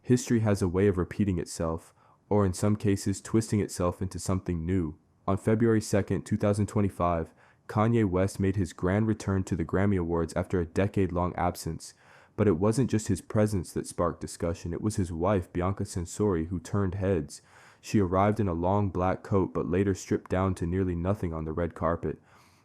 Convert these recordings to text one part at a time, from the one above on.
History has a way of repeating itself, or in some cases, twisting itself into something new. On February 2nd, 2025, Kanye West made his grand return to the Grammy Awards after a decade-long absence. But it wasn't just his presence that sparked discussion, it was his wife, Bianca Censori, who turned heads. She arrived in a long black coat but later stripped down to nearly nothing on the red carpet.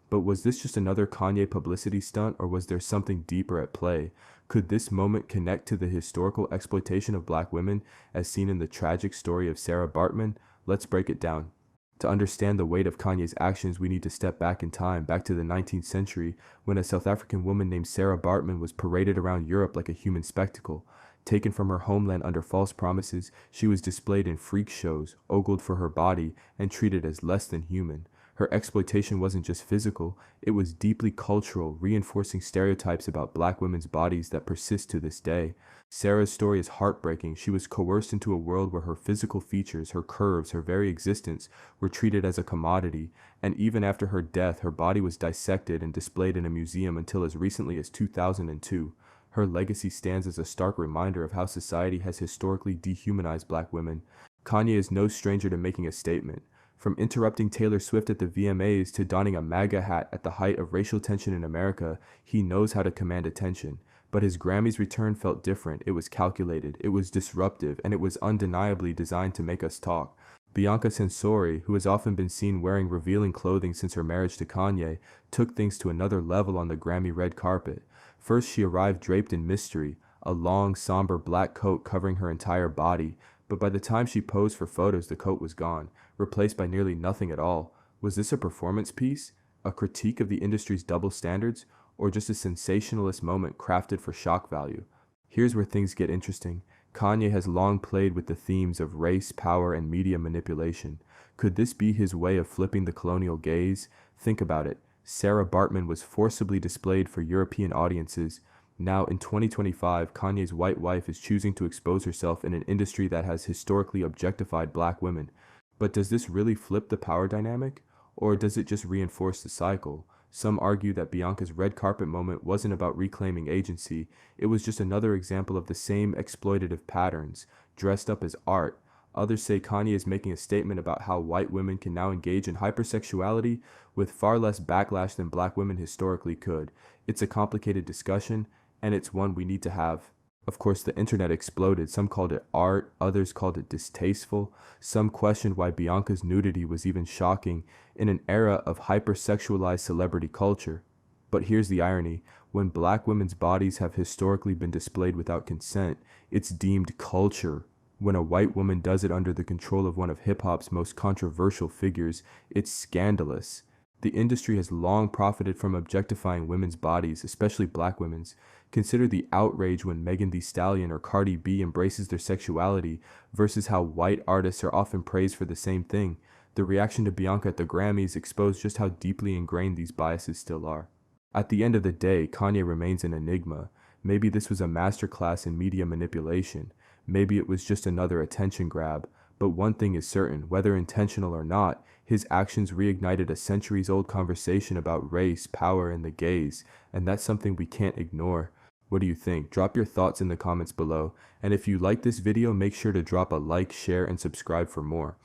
But was this just another Kanye publicity stunt, or was there something deeper at play? Could this moment connect to the historical exploitation of black women as seen in the tragic story of Sarah Baartman? Let's break it down. To understand the weight of Kanye's actions, we need to step back in time, back to the 19th century, when a South African woman named Sarah Baartman was paraded around Europe like a human spectacle. Taken from her homeland under false promises, she was displayed in freak shows, ogled for her body, and treated as less than human. Her exploitation wasn't just physical, it was deeply cultural, reinforcing stereotypes about black women's bodies that persist to this day. Sarah's story is heartbreaking. She was coerced into a world where her physical features, her curves, her very existence were treated as a commodity, and even after her death, her body was dissected and displayed in a museum until as recently as 2002. Her legacy stands as a stark reminder of how society has historically dehumanized black women. Kanye is no stranger to making a statement. From interrupting Taylor Swift at the VMAs to donning a MAGA hat at the height of racial tension in America, he knows how to command attention. But his Grammys return felt different. It was calculated, it was disruptive, and it was undeniably designed to make us talk. Bianca Censori, who has often been seen wearing revealing clothing since her marriage to Kanye, took things to another level on the Grammy red carpet. First, she arrived draped in mystery, a long, somber black coat covering her entire body. But by the time she posed for photos, the coat was gone, replaced by nearly nothing at all. Was this a performance piece? A critique of the industry's double standards? Or just a sensationalist moment crafted for shock value? Here's where things get interesting. Kanye has long played with the themes of race, power, and media manipulation. Could this be his way of flipping the colonial gaze? Think about it. Sarah Baartman was forcibly displayed for European audiences. Now, in 2025, Kanye's white wife is choosing to expose herself in an industry that has historically objectified black women. But does this really flip the power dynamic? Or does it just reinforce the cycle? Some argue that Bianca's red carpet moment wasn't about reclaiming agency. It was just another example of the same exploitative patterns, dressed up as art. Others say Kanye is making a statement about how white women can now engage in hypersexuality with far less backlash than black women historically could. It's a complicated discussion, and it's one we need to have. Of course, the internet exploded. Some called it art, others called it distasteful. Some questioned why Bianca's nudity was even shocking in an era of hypersexualized celebrity culture. But here's the irony. When black women's bodies have historically been displayed without consent, it's deemed culture. When a white woman does it under the control of one of hip-hop's most controversial figures, it's scandalous. The industry has long profited from objectifying women's bodies, especially black women's. Consider the outrage when Megan Thee Stallion or Cardi B embraces their sexuality versus how white artists are often praised for the same thing. The reaction to Bianca at the Grammys exposed just how deeply ingrained these biases still are. At the end of the day, Kanye remains an enigma. Maybe this was a masterclass in media manipulation. Maybe it was just another attention grab. But one thing is certain, whether intentional or not, his actions reignited a centuries-old conversation about race, power, and the gaze, and that's something we can't ignore. What do you think? Drop your thoughts in the comments below, and if you like this video, make sure to drop a like, share, and subscribe for more.